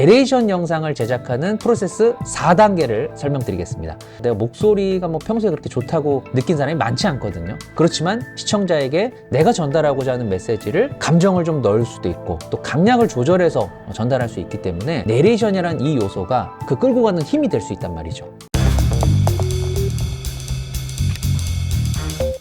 내레이션 영상을 제작하는 프로세스 4단계를 설명드리겠습니다. 내가 목소리가 뭐 평소에 그렇게 좋다고 느낀 사람이 많지 않거든요. 그렇지만 시청자에게 내가 전달하고자 하는 메시지를 감정을 좀 넣을 수도 있고 또 강약을 조절해서 전달할 수 있기 때문에 내레이션이라는 이 요소가 그 끌고 가는 힘이 될 수 있단 말이죠.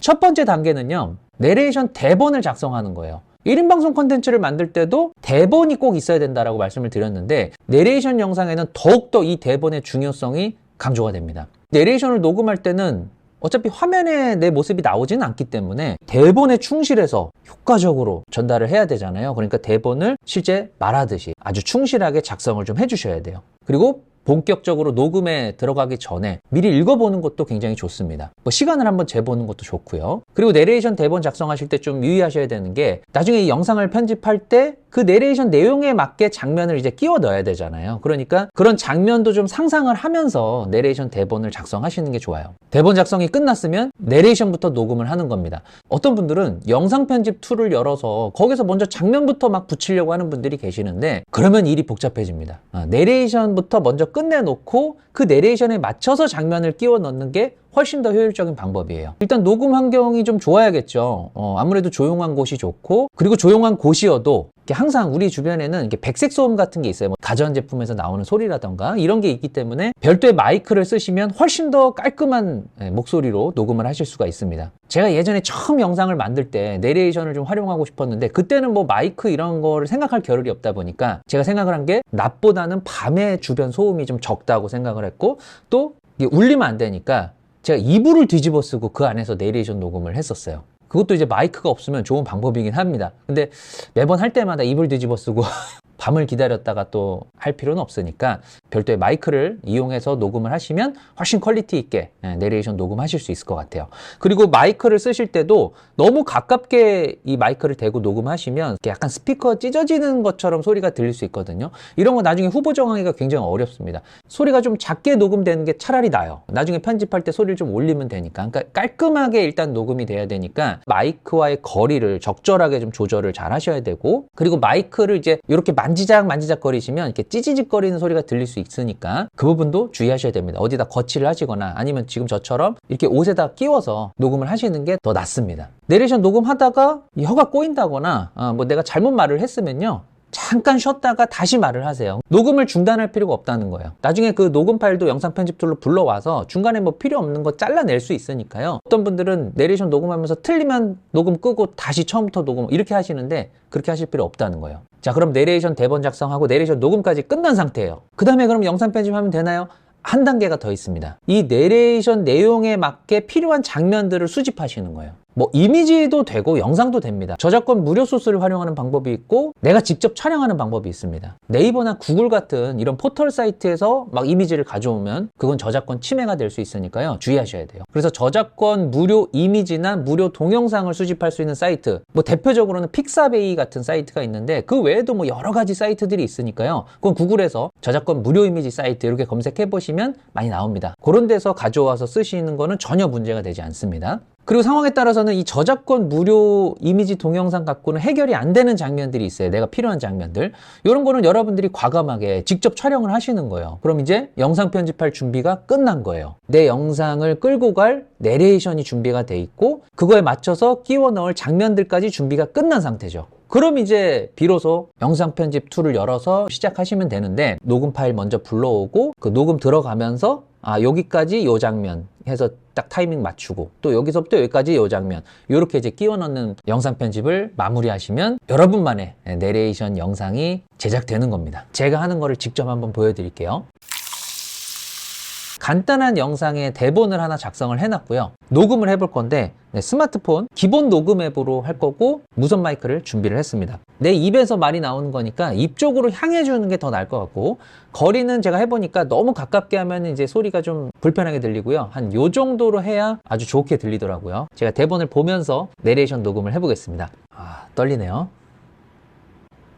첫 번째 단계는요, 내레이션 대본을 작성하는 거예요. 1인 방송 콘텐츠를 만들 때도 대본이 꼭 있어야 된다라고 말씀을 드렸는데 내레이션 영상에는 더욱더 이 대본의 중요성이 강조가 됩니다. 내레이션을 녹음할 때는 어차피 화면에 내 모습이 나오지는 않기 때문에 대본에 충실해서 효과적으로 전달을 해야 되잖아요. 그러니까 대본을 실제 말하듯이 아주 충실하게 작성을 좀 해주셔야 돼요. 그리고 본격적으로 녹음에 들어가기 전에 미리 읽어보는 것도 굉장히 좋습니다. 뭐 시간을 한번 재보는 것도 좋고요. 그리고 내레이션 대본 작성하실 때 좀 유의하셔야 되는 게 나중에 이 영상을 편집할 때 그 내레이션 내용에 맞게 장면을 이제 끼워 넣어야 되잖아요. 그러니까 그런 장면도 좀 상상을 하면서 내레이션 대본을 작성하시는 게 좋아요. 대본 작성이 끝났으면 내레이션부터 녹음을 하는 겁니다. 어떤 분들은 영상 편집 툴을 열어서 거기서 먼저 장면부터 막 붙이려고 하는 분들이 계시는데 그러면 일이 복잡해집니다. 내레이션부터 먼저 끝내놓고 그 내레이션에 맞춰서 장면을 끼워 넣는 게 훨씬 더 효율적인 방법이에요. 일단 녹음 환경이 좀 좋아야겠죠. 아무래도 조용한 곳이 좋고, 그리고 조용한 곳이어도 항상 우리 주변에는 이렇게 백색 소음 같은 게 있어요. 뭐 가전제품에서 나오는 소리라던가 이런 게 있기 때문에 별도의 마이크를 쓰시면 훨씬 더 깔끔한 목소리로 녹음을 하실 수가 있습니다. 제가 예전에 처음 영상을 만들 때 내레이션을 좀 활용하고 싶었는데 그때는 뭐 마이크 이런 거를 생각할 겨를이 없다 보니까 제가 생각을 한 게 낮보다는 밤에 주변 소음이 좀 적다고 생각을 했고, 또 이게 울리면 안 되니까 제가 이불을 뒤집어 쓰고 그 안에서 내레이션 녹음을 했었어요. 그것도 이제 마이크가 없으면 좋은 방법이긴 합니다. 근데 매번 할 때마다 이불 뒤집어 쓰고 밤을 기다렸다가 또 할 필요는 없으니까 별도의 마이크를 이용해서 녹음을 하시면 훨씬 퀄리티 있게 내레이션 녹음하실 수 있을 것 같아요. 그리고 마이크를 쓰실 때도 너무 가깝게 이 마이크를 대고 녹음하시면 약간 스피커 찢어지는 것처럼 소리가 들릴 수 있거든요. 이런 거 나중에 후보 정하기가 굉장히 어렵습니다. 소리가 좀 작게 녹음되는 게 차라리 나아요. 나중에 편집할 때 소리를 좀 올리면 되니까. 그러니까 깔끔하게 일단 녹음이 돼야 되니까 마이크와의 거리를 적절하게 좀 조절을 잘 하셔야 되고, 그리고 마이크를 이제 이렇게 만지작 거리시면 이렇게 찌지직거리는 소리가 들릴 수 있으니까 그 부분도 주의하셔야 됩니다. 어디다 거치를 하시거나 아니면 지금 저처럼 이렇게 옷에다 끼워서 녹음을 하시는 게 더 낫습니다. 내레이션 녹음하다가 혀가 꼬인다거나 뭐 내가 잘못 말을 했으면요, 잠깐 쉬었다가 다시 말을 하세요. 녹음을 중단할 필요가 없다는 거예요. 나중에 그 녹음 파일도 영상 편집 툴로 불러와서 중간에 뭐 필요 없는 거 잘라낼 수 있으니까요. 어떤 분들은 내레이션 녹음하면서 틀리면 녹음 끄고 다시 처음부터 녹음 이렇게 하시는데 그렇게 하실 필요 없다는 거예요. 자, 그럼 내레이션 대본 작성하고 내레이션 녹음까지 끝난 상태예요. 그 다음에 그럼 영상 편집하면 되나요? 한 단계가 더 있습니다. 이 내레이션 내용에 맞게 필요한 장면들을 수집하시는 거예요. 뭐 이미지도 되고 영상도 됩니다. 저작권 무료 소스를 활용하는 방법이 있고 내가 직접 촬영하는 방법이 있습니다. 네이버나 구글 같은 이런 포털 사이트에서 막 이미지를 가져오면 그건 저작권 침해가 될 수 있으니까요, 주의하셔야 돼요. 그래서 저작권 무료 이미지나 무료 동영상을 수집할 수 있는 사이트, 뭐 대표적으로는 픽사베이 같은 사이트가 있는데 그 외에도 뭐 여러 가지 사이트들이 있으니까요, 그건 구글에서 저작권 무료 이미지 사이트 이렇게 검색해 보시면 많이 나옵니다. 그런 데서 가져와서 쓰시는 거는 전혀 문제가 되지 않습니다. 그리고 상황에 따라서는 이 저작권 무료 이미지 동영상 갖고는 해결이 안 되는 장면들이 있어요. 내가 필요한 장면들. 이런 거는 여러분들이 과감하게 직접 촬영을 하시는 거예요. 그럼 이제 영상 편집할 준비가 끝난 거예요. 내 영상을 끌고 갈 내레이션이 준비가 돼 있고 그거에 맞춰서 끼워 넣을 장면들까지 준비가 끝난 상태죠. 그럼 이제 비로소 영상 편집 툴을 열어서 시작하시면 되는데, 녹음 파일 먼저 불러오고 그 녹음 들어가면서 여기까지 요 장면 해서 딱 타이밍 맞추고 또 여기서부터 여기까지 요 장면 이렇게 이제 끼워 넣는 영상 편집을 마무리하시면 여러분만의 내레이션 영상이 제작되는 겁니다. 제가 하는 거를 직접 한번 보여드릴게요. 간단한 영상에 대본을 하나 작성을 해놨고요. 녹음을 해볼 건데 스마트폰 기본 녹음 앱으로 할 거고 무선 마이크를 준비를 했습니다. 내 입에서 말이 나오는 거니까 입 쪽으로 향해 주는 게 더 나을 것 같고, 거리는 제가 해보니까 너무 가깝게 하면 이제 소리가 좀 불편하게 들리고요. 한 요 정도로 해야 아주 좋게 들리더라고요. 제가 대본을 보면서 내레이션 녹음을 해보겠습니다. 떨리네요.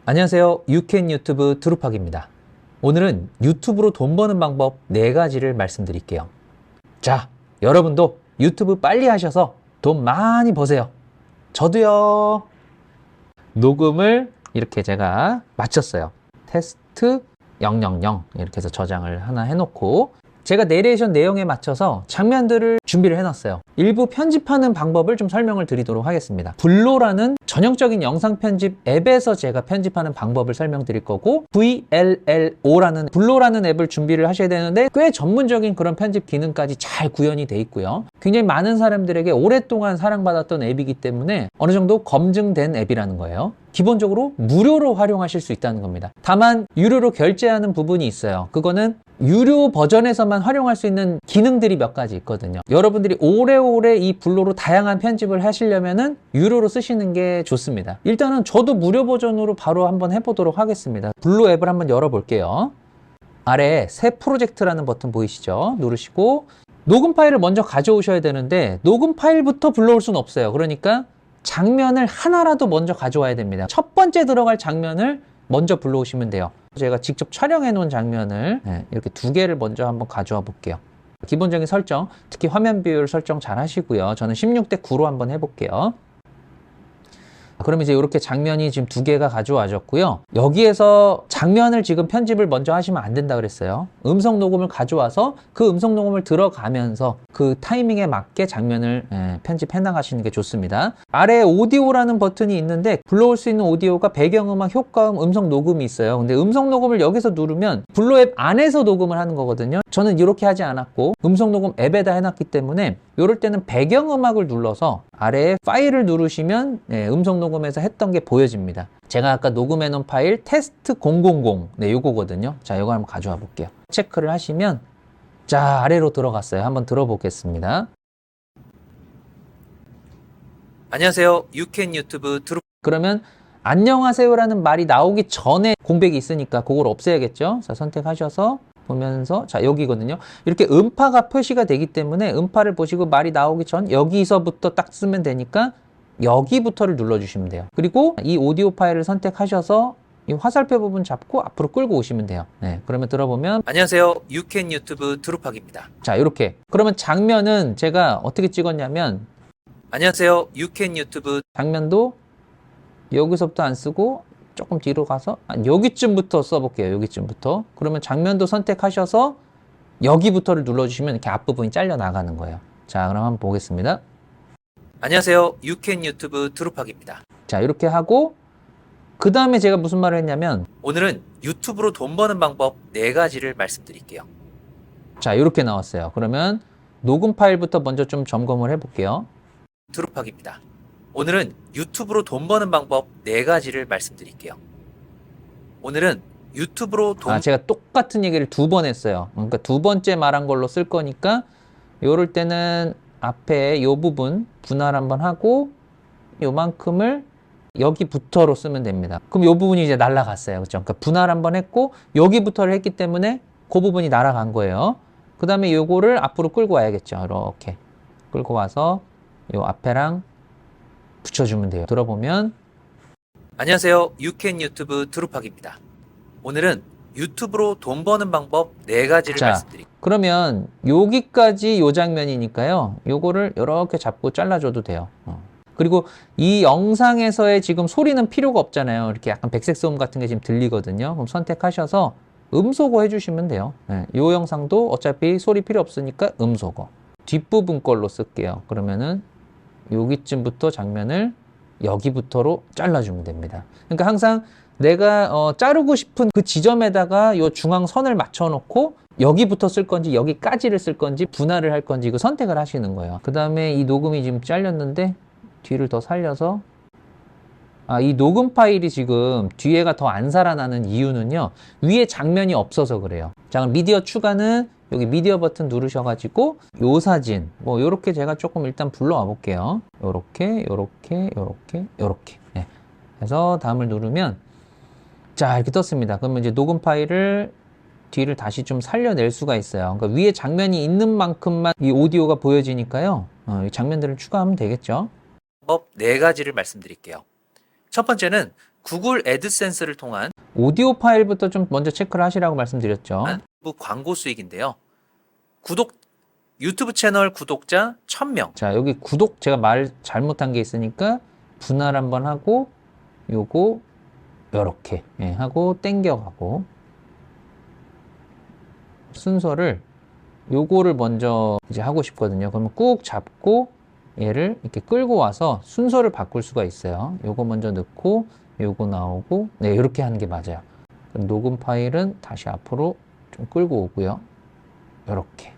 안녕하세요. 유캔 유튜브 두루팍입니다. 오늘은 유튜브로 돈 버는 방법 4가지를 말씀드릴게요. 자, 여러분도 유튜브 빨리 하셔서 돈 많이 버세요. 저도요. 녹음을 이렇게 제가 마쳤어요. 테스트 000 이렇게 해서 저장을 하나 해놓고 제가 내레이션 내용에 맞춰서 장면들을 준비를 해놨어요. 일부 편집하는 방법을 좀 설명을 드리도록 하겠습니다. 블로라는 전형적인 영상 편집 앱에서 제가 편집하는 방법을 설명드릴 거고 VLLO라는 블로라는 앱을 준비를 하셔야 되는데 꽤 전문적인 그런 편집 기능까지 잘 구현이 돼 있고요. 굉장히 많은 사람들에게 오랫동안 사랑받았던 앱이기 때문에 어느 정도 검증된 앱이라는 거예요. 기본적으로 무료로 활용하실 수 있다는 겁니다. 다만 유료로 결제하는 부분이 있어요. 그거는 유료 버전에서만 활용할 수 있는 기능들이 몇 가지 있거든요. 여러분들이 오래오래 이 블로로 다양한 편집을 하시려면은 유료로 쓰시는 게 좋습니다. 일단은 저도 무료 버전으로 바로 한번 해보도록 하겠습니다. 블로 앱을 한번 열어볼게요. 아래에 새 프로젝트라는 버튼 보이시죠? 누르시고 녹음 파일을 먼저 가져오셔야 되는데 녹음 파일부터 불러올 수는 없어요. 그러니까 장면을 하나라도 먼저 가져와야 됩니다. 첫 번째 들어갈 장면을 먼저 불러오시면 돼요. 제가 직접 촬영해 놓은 장면을 이렇게 2개를 먼저 한번 가져와 볼게요. 기본적인 설정, 특히 화면 비율 설정 잘 하시고요. 저는 16:9로 한번 해볼게요. 그럼 이제 이렇게 장면이 지금 2개가 가져와졌고요. 여기에서 장면을 지금 편집을 먼저 하시면 안 된다 그랬어요. 음성 녹음을 가져와서 그 음성 녹음을 들어가면서 그 타이밍에 맞게 장면을 편집해 나가시는 게 좋습니다. 아래에 오디오라는 버튼이 있는데 불러올 수 있는 오디오가 배경음악, 효과음, 음성 녹음이 있어요. 근데 음성 녹음을 여기서 누르면 블로 앱 안에서 녹음을 하는 거거든요. 저는 이렇게 하지 않았고 음성 녹음 앱에다 해놨기 때문에 이럴 때는 배경음악을 눌러서 아래에 파일을 누르시면 음성 녹음에서 했던 게 보여집니다. 제가 아까 녹음해 놓은 파일 테스트 000 요거거든요. 자, 요거 한번 가져와 볼게요. 체크를 하시면 자, 아래로 들어갔어요. 한번 들어보겠습니다. 안녕하세요. 유캔 유튜브 그러면 안녕하세요라는 말이 나오기 전에 공백이 있으니까 그걸 없애야겠죠. 자, 선택하셔서 보면서 자, 여기거든요. 이렇게 음파가 표시가 되기 때문에 음파를 보시고 말이 나오기 전 여기서부터 딱 쓰면 되니까 여기부터를 눌러주시면 돼요. 그리고 이 오디오 파일을 선택하셔서 이 화살표 부분 잡고 앞으로 끌고 오시면 돼요. 그러면 들어보면 안녕하세요. 유캔 유튜브 드루팍입니다. 자, 이렇게 그러면 장면은 제가 어떻게 찍었냐면 안녕하세요. 유캔 유튜브 장면도 여기서부터 안 쓰고 조금 뒤로 가서 여기쯤부터 써볼게요. 여기쯤부터. 그러면 장면도 선택하셔서 여기부터를 눌러주시면 이렇게 앞부분이 잘려 나가는 거예요. 자, 그럼 한번 보겠습니다. 안녕하세요. 유캔 유튜브 드루팍입니다. 자, 이렇게 하고 그 다음에 제가 무슨 말을 했냐면 오늘은 유튜브로 돈 버는 방법 4가지를 말씀드릴게요. 자, 이렇게 나왔어요. 그러면 녹음 파일부터 먼저 좀 점검을 해볼게요. 드루팍입니다. 오늘은 유튜브로 돈 버는 방법 4가지를 말씀드릴게요. 오늘은 유튜브로 돈 제가 똑같은 얘기를 2번 했어요. 그러니까 2번째 말한 걸로 쓸 거니까 요럴 때는 앞에 요 부분 분할 한번 하고 요만큼을 여기부터로 쓰면 됩니다. 그럼 요 부분이 이제 날아갔어요. 그렇죠? 그러니까 분할 한번 했고 여기부터를 했기 때문에 그 부분이 날아간 거예요. 그 다음에 요거를 앞으로 끌고 와야겠죠. 이렇게 끌고 와서 요 앞에랑 붙여주면 돼요. 들어보면 안녕하세요. 유캔 유튜브 드루팍입니다. 오늘은 유튜브로 돈 버는 방법 4가지를 말씀드릴게요. 그러면 여기까지 요 장면이니까요. 요거를 이렇게 잡고 잘라줘도 돼요. 그리고 이 영상에서의 지금 소리는 필요가 없잖아요. 이렇게 약간 백색 소음 같은 게 지금 들리거든요. 그럼 선택하셔서 음소거 해주시면 돼요. 요 영상도 어차피 소리 필요 없으니까 음소거. 뒷부분 걸로 쓸게요. 그러면은 여기쯤부터 장면을 여기부터로 잘라주면 됩니다. 그러니까 항상 내가 자르고 싶은 그 지점에다가 요 중앙선을 맞춰놓고 여기부터 쓸 건지 여기까지를 쓸 건지 분할을 할 건지 그 선택을 하시는 거예요. 그 다음에 이 녹음이 지금 잘렸는데 뒤를 더 살려서 이 녹음 파일이 지금 뒤에가 더 안 살아나는 이유는요. 위에 장면이 없어서 그래요. 자, 그럼 미디어 추가는 여기 미디어 버튼 누르셔가지고 요 사진 뭐 요렇게 제가 조금 일단 불러와 볼게요. 요렇게 그래서 다음을 누르면 자, 이렇게 떴습니다. 그러면 이제 녹음 파일을 뒤를 다시 좀 살려낼 수가 있어요. 그러니까 위에 장면이 있는 만큼만 이 오디오가 보여지니까요. 이 장면들을 추가하면 되겠죠. 방법 4가지를 말씀드릴게요. 첫 번째는 구글 애드센스를 통한 오디오 파일부터 좀 먼저 체크를 하시라고 말씀드렸죠. 광고 수익인데요. 유튜브 채널 구독자 1000명. 자, 여기 구독 제가 말 잘못한 게 있으니까 분할 한번 하고 요거 요렇게 하고 땡겨가고 순서를 요거를 먼저 이제 하고 싶거든요. 그러면 꾹 잡고 얘를 이렇게 끌고 와서 순서를 바꿀 수가 있어요. 요거 먼저 넣고 요거 나오고 네, 이렇게 하는 게 맞아요. 그럼 녹음 파일은 다시 앞으로 좀 끌고 오고요. 요렇게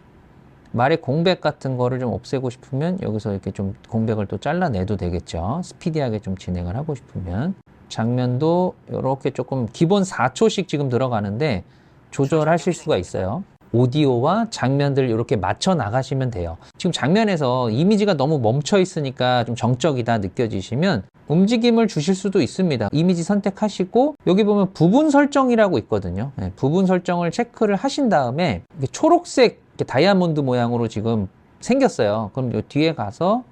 말의 공백 같은 거를 좀 없애고 싶으면 여기서 이렇게 좀 공백을 또 잘라내도 되겠죠. 스피디하게 좀 진행을 하고 싶으면 장면도 이렇게 조금 기본 4초씩 지금 들어가는데 조절하실 수가 있어요. 오디오와 장면들 이렇게 맞춰 나가시면 돼요. 지금 장면에서 이미지가 너무 멈춰 있으니까 좀 정적이다 느껴지시면 움직임을 주실 수도 있습니다. 이미지 선택하시고 여기 보면 부분 설정이라고 있거든요. 네, 부분 설정을 체크를 하신 다음에 초록색 이렇게 다이아몬드 모양으로 지금 생겼어요. 그럼 요 뒤에 가서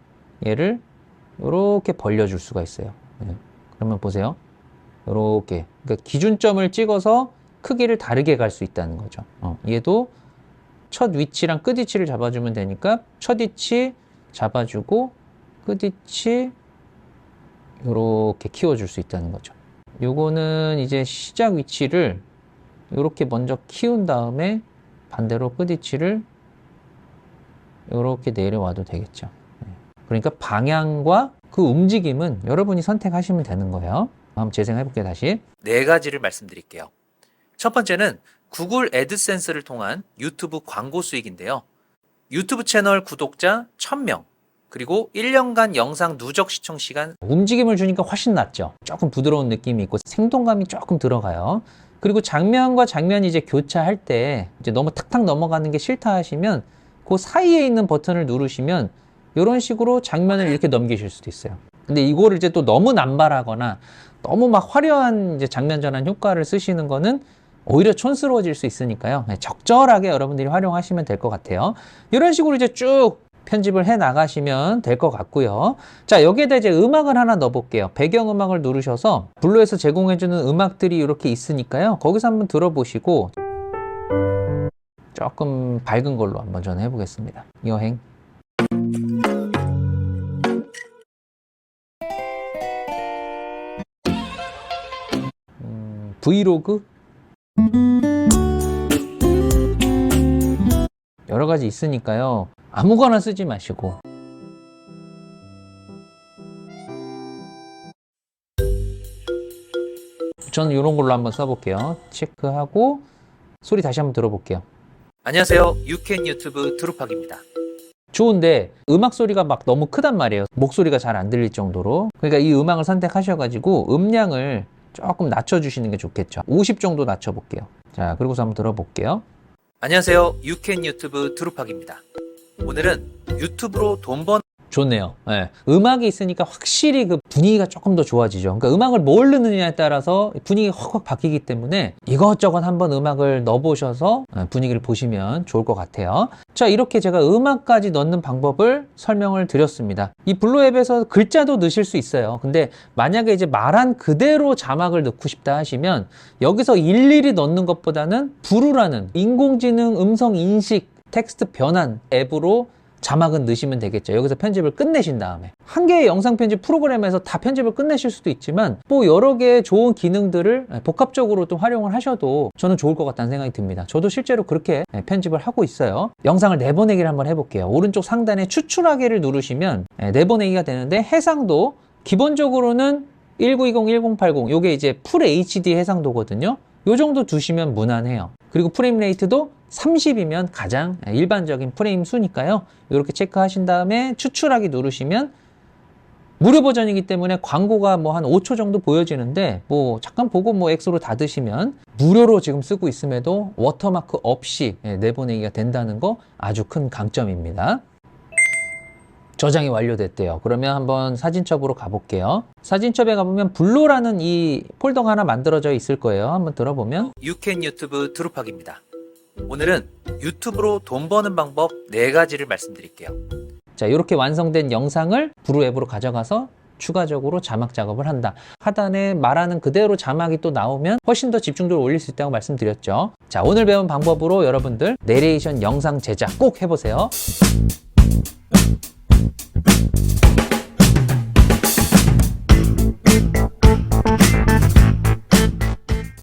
얘를 이렇게 벌려줄 수가 있어요. 네, 그러면 보세요. 이렇게 그러니까 기준점을 찍어서 크기를 다르게 갈 수 있다는 거죠. 얘도 첫 위치랑 끝 위치를 잡아주면 되니까 첫 위치 잡아주고 끝 위치 이렇게 키워줄 수 있다는 거죠. 요거는 이제 시작 위치를 이렇게 먼저 키운 다음에 반대로 끝 위치를 이렇게 내려와도 되겠죠. 그러니까 방향과 그 움직임은 여러분이 선택하시면 되는 거예요. 한번 재생해 볼게요. 다시. 네 가지를 말씀드릴게요. 첫 번째는 구글 애드센스를 통한 유튜브 광고 수익인데요. 유튜브 채널 구독자 1000명, 그리고 1년간 영상 누적 시청 시간 움직임을 주니까 훨씬 낫죠. 조금 부드러운 느낌이 있고 생동감이 조금 들어가요. 그리고 장면과 장면이 이제 교차할 때 이제 너무 탁탁 넘어가는 게 싫다 하시면 그 사이에 있는 버튼을 누르시면 이런 식으로 장면을 이렇게 넘기실 수도 있어요. 근데 이거를 이제 또 너무 남발하거나 너무 막 화려한 이제 장면 전환 효과를 쓰시는 거는 오히려 촌스러워질 수 있으니까요. 적절하게 여러분들이 활용하시면 될 것 같아요. 이런 식으로 이제 쭉 편집을 해 나가시면 될 것 같고요. 자, 여기에다 이제 음악을 하나 넣어 볼게요. 배경음악을 누르셔서 블루에서 제공해주는 음악들이 이렇게 있으니까요. 거기서 한번 들어보시고 조금 밝은 걸로 한번 저는 해보겠습니다. 여행. 브이로그? 여러 가지 있으니까요. 아무거나 쓰지 마시고 저는 이런 걸로 한번 써볼게요. 체크하고 소리 다시 한번 들어볼게요. 안녕하세요. 유캔 유튜브 드루팍입니다. 좋은데 음악 소리가 막 너무 크단 말이에요. 목소리가 잘 안 들릴 정도로. 그러니까 이 음악을 선택하셔가지고 음량을 조금 낮춰주시는 게 좋겠죠. 50 정도 낮춰볼게요. 자, 그리고서 한번 들어볼게요. 안녕하세요. 유캔 유튜브 드루팍입니다. 오늘은 유튜브로 돈 번 좋네요. 네. 음악이 있으니까 확실히 그 분위기가 조금 더 좋아지죠. 그러니까 음악을 뭘 넣느냐에 따라서 분위기가 확 바뀌기 때문에 이것저것 한번 음악을 넣어보셔서 분위기를 보시면 좋을 것 같아요. 자, 이렇게 제가 음악까지 넣는 방법을 설명을 드렸습니다. 이 블루 앱에서 글자도 넣으실 수 있어요. 근데 만약에 이제 말한 그대로 자막을 넣고 싶다 하시면 여기서 일일이 넣는 것보다는 브루라는 인공지능 음성 인식 텍스트 변환 앱으로 자막은 넣으시면 되겠죠. 여기서 편집을 끝내신 다음에 한 개의 영상 편집 프로그램에서 다 편집을 끝내실 수도 있지만 뭐 여러 개의 좋은 기능들을 복합적으로 또 활용을 하셔도 저는 좋을 것 같다는 생각이 듭니다. 저도 실제로 그렇게 편집을 하고 있어요. 영상을 내보내기를 한번 해볼게요. 오른쪽 상단에 추출하기를 누르시면 내보내기가 되는데 해상도 기본적으로는 1920, 1080 요게 이제 풀 HD 해상도거든요. 요 정도 두시면 무난해요. 그리고 프레임 레이트도 30이면 가장 일반적인 프레임 수니까요. 이렇게 체크하신 다음에 추출하기 누르시면 무료 버전이기 때문에 광고가 뭐 한 5초 정도 보여지는데 뭐 잠깐 보고 뭐 X로 닫으시면 무료로 지금 쓰고 있음에도 워터마크 없이 내보내기가 된다는 거 아주 큰 강점입니다. 저장이 완료됐대요. 그러면 한번 사진첩으로 가볼게요. 사진첩에 가보면 블루라는 이 폴더가 하나 만들어져 있을 거예요. 한번 들어보면 유캔 유튜브 드루팍입니다. 오늘은 유튜브로 돈 버는 방법 4가지를 말씀드릴게요. 자, 이렇게 완성된 영상을 블루 앱으로 가져가서 추가적으로 자막 작업을 한다. 하단에 말하는 그대로 자막이 또 나오면 훨씬 더 집중도를 올릴 수 있다고 말씀드렸죠. 자, 오늘 배운 방법으로 여러분들 내레이션 영상 제작 꼭 해보세요.